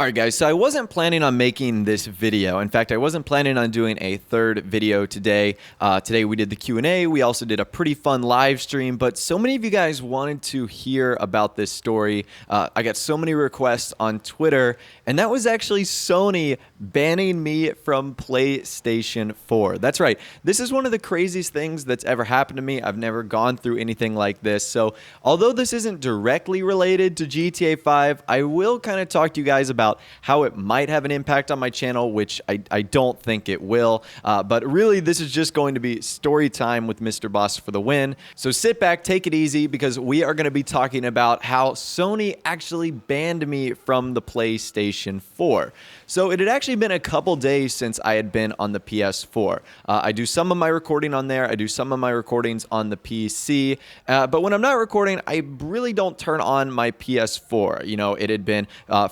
Alright guys, so I wasn't planning on making this video. In fact, I wasn't planning on doing a third video today. Today we did the Q&A, we also did a pretty fun live stream, but so many of you guys wanted to hear about this story. I got so many requests on Twitter, and that was actually Sony banning me from PlayStation 4. That's right, this is one of the craziest things that's ever happened to me. I've never gone through anything like this, so although this isn't directly related to GTA 5, I will kind of talk to you guys about how it might have an impact on my channel, which I don't think it will. But really, this is just going to be story time with Mr. Boss for the win. So sit back, take it easy, because we are going to be talking about how Sony actually banned me from the PlayStation 4. So it had actually been a couple days since I had been on the PS4. I do some of my recording on there. I do some of my recordings on the PC. But when I'm not recording, I really don't turn on my PS4. You know, it had been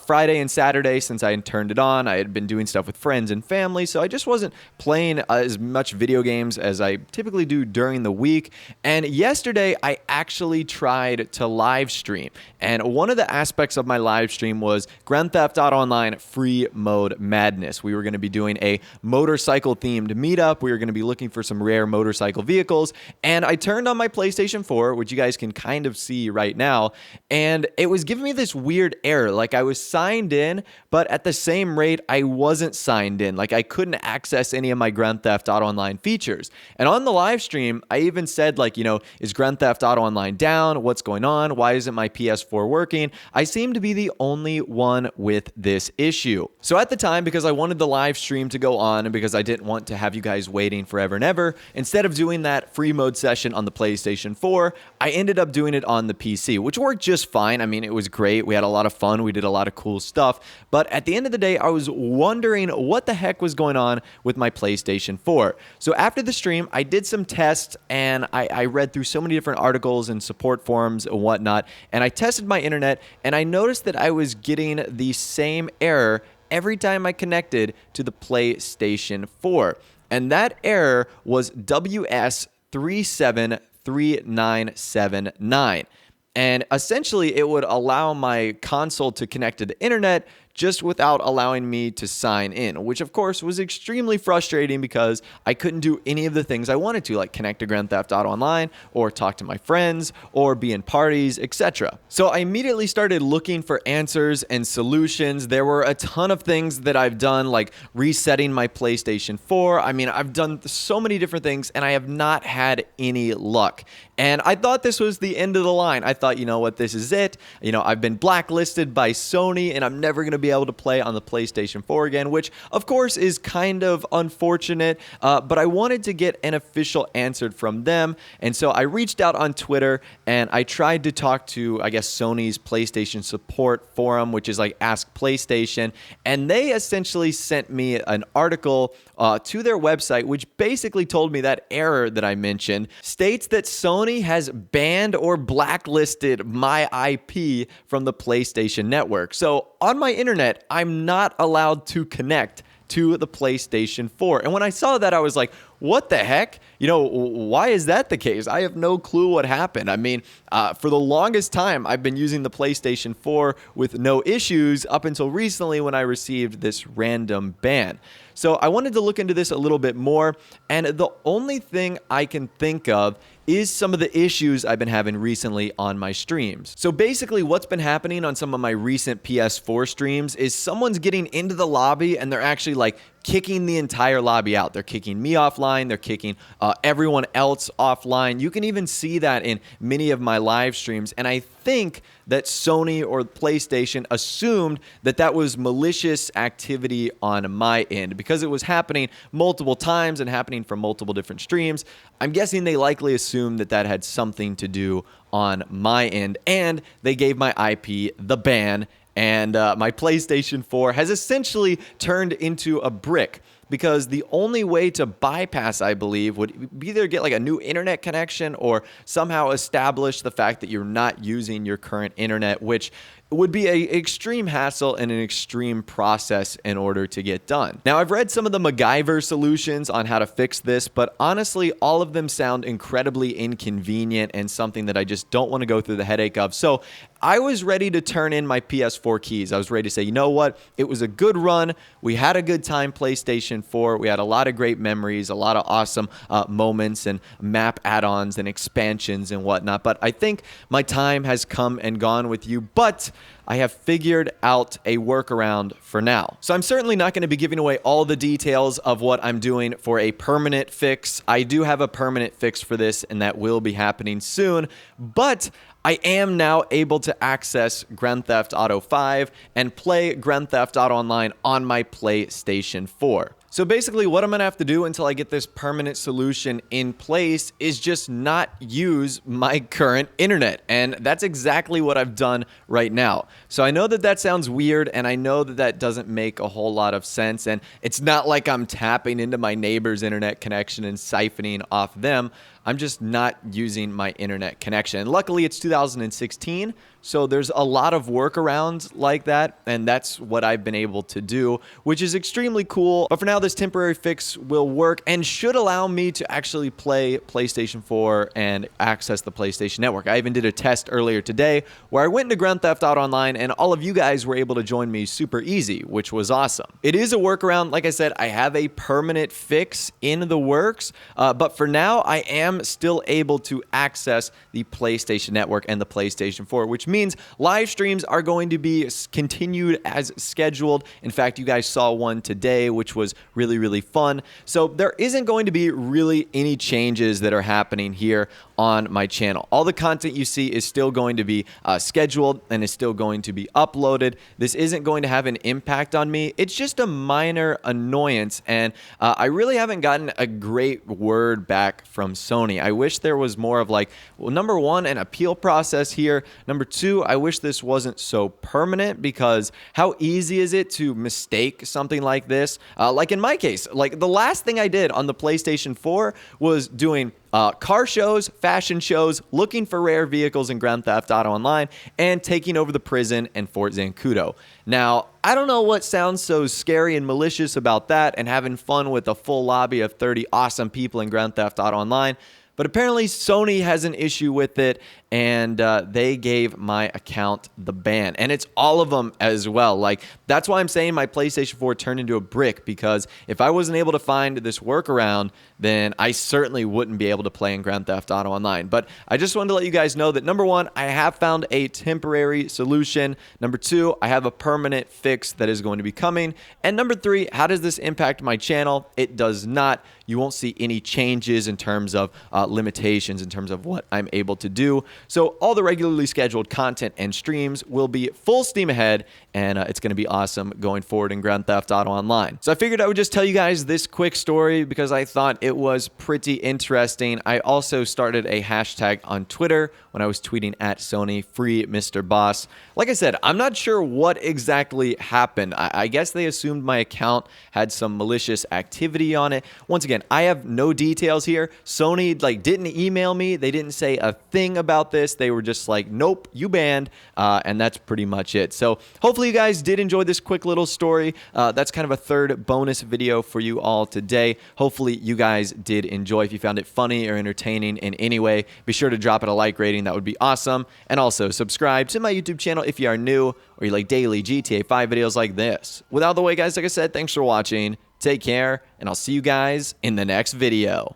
Friday and Saturday since I had turned it on. I had been doing stuff with friends and family, so I just wasn't playing as much video games as I typically do during the week. And yesterday, I actually tried to live stream. And one of the aspects of my live stream was Grand Theft Auto Online Free Mode Madness. We were going to be doing a motorcycle-themed meetup. We were going to be looking for some rare motorcycle vehicles. And I turned on my PlayStation 4, which you guys can kind of see right now, and it was giving me this weird error. Like, I was signed in, but at the same rate, I wasn't signed in. Like, I couldn't access any of my Grand Theft Auto Online features. And on the live stream, I even said, like, you know, is Grand Theft Auto Online down? What's going on? Why isn't my PS4 working? I seem to be the only one with this issue. So at the time, because I wanted the live stream to go on and because I didn't want to have you guys waiting forever and ever, instead of doing that free mode session on the PlayStation 4, I ended up doing it on the PC, which worked just fine. I mean, it was great. We had a lot of fun. We did a lot of cool stuff. But at the end of the day, I was wondering what the heck was going on with my PlayStation 4. So after the stream, I did some tests, and I read through so many different articles and support forums and whatnot, and I tested my internet, and I noticed that I was getting the same error every time I connected to the PlayStation 4. And that error was WS373979. And essentially, it would allow my console to connect to the internet just without allowing me to sign in, which of course was extremely frustrating because I couldn't do any of the things I wanted to, like connect to Grand Theft Auto Online or talk to my friends or be in parties, etc. So I immediately started looking for answers and solutions. There were a ton of things that I've done, like resetting my PlayStation 4. I mean, I've done so many different things and I have not had any luck. And I thought this was the end of the line. I thought, you know what, this is it. You know, I've been blacklisted by Sony and I'm never going to be able to play on the PlayStation 4 again, which of course is kind of unfortunate, but I wanted to get an official answer from them. And so I reached out on Twitter and I tried to talk to, I guess, Sony's PlayStation support forum, which is like Ask PlayStation. And they essentially sent me an article to their website, which basically told me that error that I mentioned states that Sony has banned or blacklisted my IP from the PlayStation Network. So on my internet, I'm not allowed to connect to the PlayStation 4. And when I saw that, I was like, what the heck? You know, why is that the case? I have no clue what happened. I mean, for the longest time, I've been using the PlayStation 4 with no issues up until recently when I received this random ban. So I wanted to look into this a little bit more, and the only thing I can think of is some of the issues I've been having recently on my streams. So basically what's been happening on some of my recent PS4 streams is someone's getting into the lobby and they're actually like kicking the entire lobby out. They're kicking me offline. They're kicking everyone else offline. You can even see that in many of my live streams. And I think that Sony or PlayStation assumed that that was malicious activity on my end because it was happening multiple times and happening from multiple different streams. I'm guessing they likely assumed that that had something to do on my end, and they gave my IP the ban. And my PlayStation 4 has essentially turned into a brick. because the only way to bypass, I believe, would be either get like a new internet connection or somehow establish the fact that you're not using your current internet, which would be an extreme hassle and an extreme process in order to get done. Now, I've read some of the MacGyver solutions on how to fix this, but honestly, all of them sound incredibly inconvenient and something that I just don't want to go through the headache of. So I was ready to turn in my PS4 keys. I was ready to say, you know what? It was a good run. We had a good time, PlayStation 4. We had a lot of great memories, a lot of awesome moments and map add-ons and expansions and whatnot. But I think my time has come and gone with you. But I have figured out a workaround for now. So I'm certainly not going to be giving away all the details of what I'm doing for a permanent fix. I do have a permanent fix for this, and that will be happening soon. But I am now able to access Grand Theft Auto 5 and play Grand Theft Auto Online on my PlayStation 4. So basically what I'm going to have to do until I get this permanent solution in place is just not use my current internet. And that's exactly what I've done right now. So I know that that sounds weird, and I know that that doesn't make a whole lot of sense. And it's not like I'm tapping into my neighbor's internet connection and siphoning off them. I'm just not using my internet connection. And luckily, it's 2016, so there's a lot of workarounds like that, and that's what I've been able to do, which is extremely cool. But for now, this temporary fix will work and should allow me to actually play PlayStation 4 and access the PlayStation Network. I even did a test earlier today where I went into Grand Theft Auto Online, and all of you guys were able to join me super easy, which was awesome. It is a workaround. Like I said, I have a permanent fix in the works, but for now, I am still able to access the PlayStation Network and the PlayStation 4, which means live streams are going to be continued as scheduled. In fact, you guys saw one today, which was really, really fun. So there isn't going to be really any changes that are happening here on my channel. All the content you see is still going to be scheduled and is still going to be uploaded. This isn't going to have an impact on me. It's just a minor annoyance, and I really haven't gotten a great word back from Sony. I wish there was more of like, well, number one, an appeal process here. Number two, I wish this wasn't so permanent, because how easy is it to mistake something like this? Like in my case, like the last thing I did on the PlayStation 4 was doing car shows, fashion shows, looking for rare vehicles in Grand Theft Auto Online, and taking over the prison in Fort Zancudo. Now, I don't know what sounds so scary and malicious about that and having fun with a full lobby of 30 awesome people in Grand Theft Auto Online, but apparently Sony has an issue with it, and they gave my account the ban. And it's all of them as well. Like, that's why I'm saying my PlayStation 4 turned into a brick, because if I wasn't able to find this workaround, then I certainly wouldn't be able to play in Grand Theft Auto Online. But I just wanted to let you guys know that, number one, I have found a temporary solution. Number two, I have a permanent fix that is going to be coming. And number three, how does this impact my channel? It does not. You won't see any changes in terms of limitations, in terms of what I'm able to do. So all the regularly scheduled content and streams will be full steam ahead, and it's going to be awesome going forward in Grand Theft Auto Online. So I figured I would just tell you guys this quick story because I thought it was pretty interesting. I also started a hashtag on Twitter when I was tweeting at Sony, free Mr. Boss. Like I said, I'm not sure what exactly happened. I guess they assumed my account had some malicious activity on it. Once again, I have no details here. Sony didn't email me. They didn't say a thing about this. They were just like, nope, you banned, and that's pretty much it. So hopefully you guys did enjoy this quick little story. That's kind of a third bonus video for you all today. Hopefully you guys did enjoy. If you found it funny or entertaining in any way, be sure to drop it a like rating. That would be awesome. And also subscribe to my YouTube channel if you are new or you like daily GTA 5 videos like this. Without the way, guys, like I said, thanks for watching. Take care, and I'll see you guys in the next video.